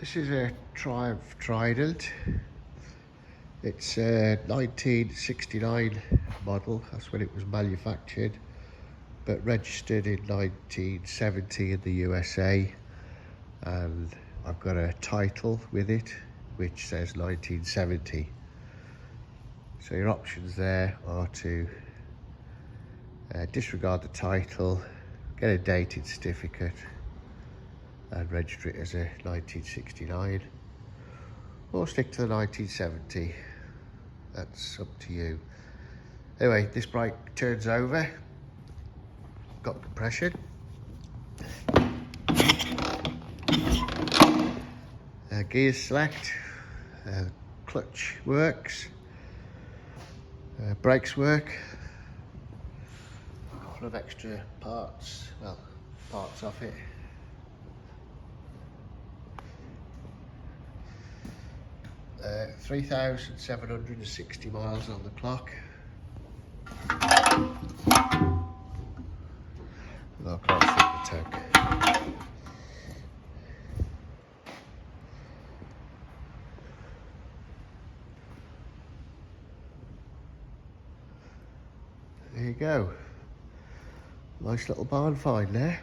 This is a Triumph Trident. It's a 1969 model, that's when it was manufactured, but registered in 1970 in the USA, and I've got a title with it which says 1970. So your options there are to disregard the title, get a dated certificate and register it as a 1969, or stick to the 1970. That's up to you. Anyway, this bike turns over, got compression, gears select, clutch works, brakes work, a couple of extra parts, well, parts off it. Uh, 3,760 miles on the clock. I can't fit the tank. There you go. Nice little barn find there.